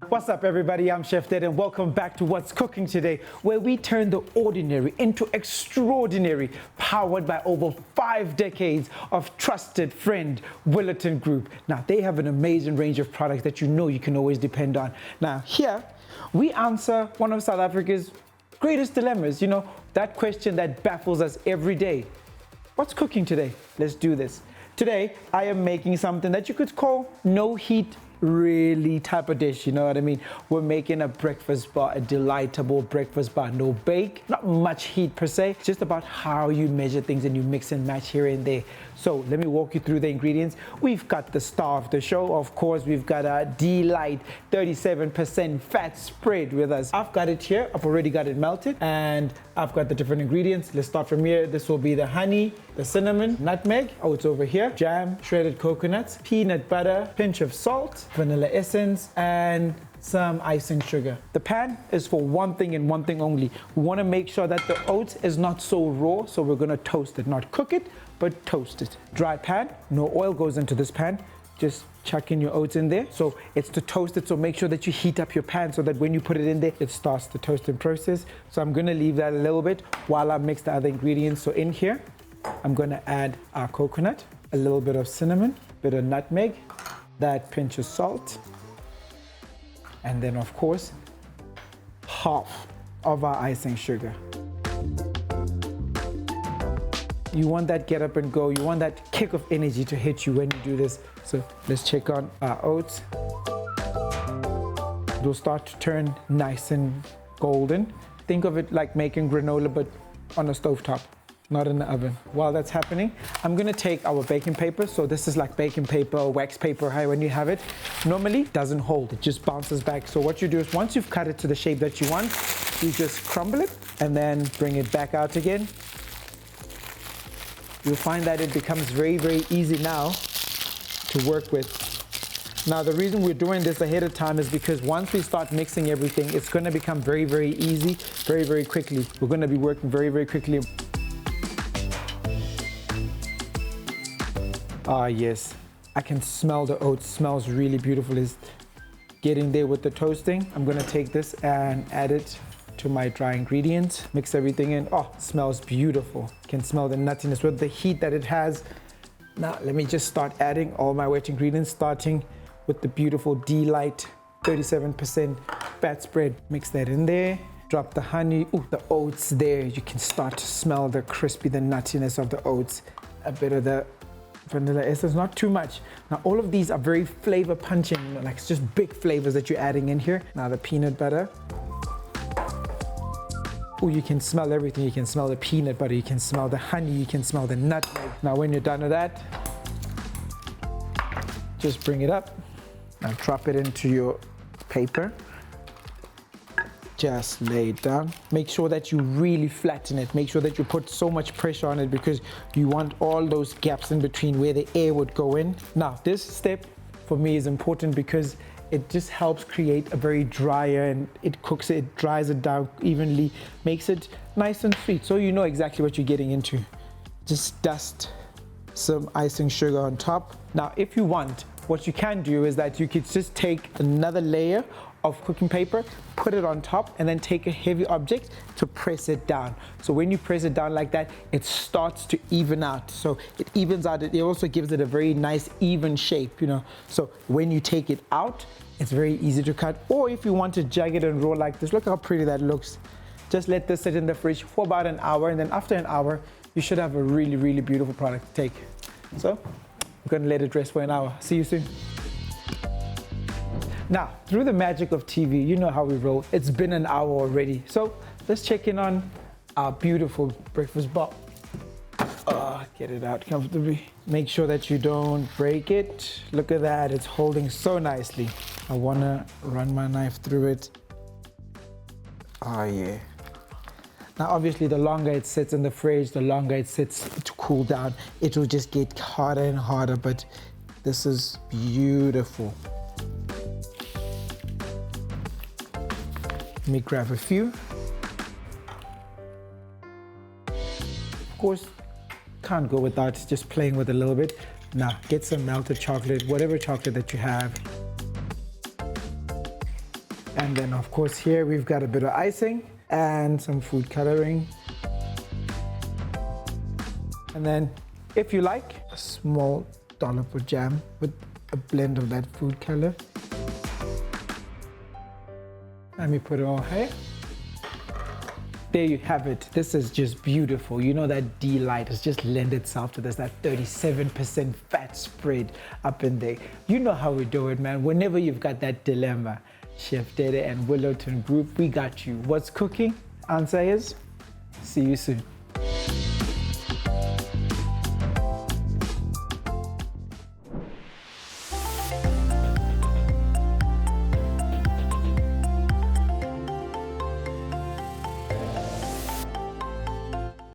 What's up, everybody? I'm Chef Ded, and welcome back to What's Cooking Today, where we turn the ordinary into extraordinary, powered by over 5 decades of trusted friend, Willerton Group. Now, they have an amazing range of products that you know you can always depend on. Now, here, we answer one of South Africa's greatest dilemmas, that question that baffles us every day. What's cooking today? Let's do this. Today, I am making something that you could call no heat, really type of dish, you know what I mean? We're making a breakfast bar, a delightable breakfast bar. No bake, not much heat per se, just about how you measure things and you mix and match here and there. So let me walk you through the ingredients. We've got the star of the show, of course. We've got a Delight 37% fat spread with us. I've got it here. I've already got it melted, and I've got the different ingredients. Let's start from here. This will be the honey, the cinnamon, nutmeg. Oh, it's over here. Jam, shredded coconuts, peanut butter, pinch of salt, vanilla essence, and some icing sugar. The pan is for one thing and one thing only. We want to make sure that the oats is not so raw, so we're going to toast it, not cook it, but toast it. Dry pan, no oil goes into this pan. Just chuck in your oats in there. So it's to toast it, so make sure that you heat up your pan so that when you put it in there, it starts the toasting process. So I'm going to leave that a little bit while I mix the other ingredients. So in here, I'm going to add our coconut, a little bit of cinnamon, bit of nutmeg, that pinch of salt, and then of course, half of our icing sugar. You want that get up and go, you want that kick of energy to hit you when you do this. So let's check on our oats. It'll start to turn nice and golden. Think of it like making granola, but on a stovetop, not in the oven. While that's happening, I'm gonna take our baking paper. So this is like baking paper or wax paper, when you have it. Normally, it doesn't hold, it just bounces back. So what you do is once you've cut it to the shape that you want, you just crumble it and then bring it back out again. You'll find that it becomes very, very easy now to work with. Now, the reason we're doing this ahead of time is because once we start mixing everything, it's gonna become very, very easy, very, very quickly. We're gonna be working very, very quickly. Ah, yes, I can smell the oats. Smells really beautiful. It's getting there with the toasting. I'm gonna take this and add it to my dry ingredients. Mix everything in. Oh, smells beautiful. Can smell the nuttiness with the heat that it has. Now, let me just start adding all my wet ingredients, starting with the beautiful Delight 37% fat spread. Mix that in there. Drop the honey. Ooh, the oats there. You can start to smell the crispy, the nuttiness of the oats. A bit of the vanilla essence, not too much. Now, all of these are very flavor punching, like it's just big flavors that you're adding in here. Now, the peanut butter. Oh, you can smell everything. You can smell the peanut butter, you can smell the honey, you can smell the nutmeg. Now, when you're done with that, just bring it up. Now, drop it into your paper. Just lay it down. Make sure that you really flatten it. Make sure that you put so much pressure on it because you want all those gaps in between where the air would go in. Now, this step for me is important because it just helps create a very drier, and it cooks it, dries it down evenly, makes it nice and sweet. So you know exactly what you're getting into. Just dust some icing sugar on top. Now, if you want, what you can do is that you could just take another layer of cooking paper, put it on top, and then take a heavy object to press it down. So when you press it down like that, it starts to even out. So it evens out. It also gives it a very nice even shape, So when you take it out, it's very easy to cut. Or if you want to jag it and roll like this, look how pretty that looks. Just let this sit in the fridge for about an hour, and then after an hour, you should have a really, really beautiful product to take. So I'm gonna let it rest for an hour. See you soon. Now, through the magic of TV, you know how we roll. It's been an hour already. So let's check in on our beautiful breakfast bar. Get it out comfortably. Make sure that you don't break it. Look at that, it's holding so nicely. I wanna run my knife through it. Oh yeah. Now, obviously, the longer it sits in the fridge, the longer it sits to cool down, it will just get harder and harder, but this is beautiful. Let me grab a few. Of course, can't go without just playing with a little bit. Now, get some melted chocolate, whatever chocolate that you have. And then of course here we've got a bit of icing and some food coloring. And then if you like, a small dollop of jam with a blend of that food color. Let me put it all here. There you have it. This is just beautiful. You know that delight has just lent itself to this, that 37% fat spread up in there. You know how we do it, man. Whenever you've got that dilemma, Chef Dede and Willowton Group, we got you. What's cooking? Answer is, see you soon.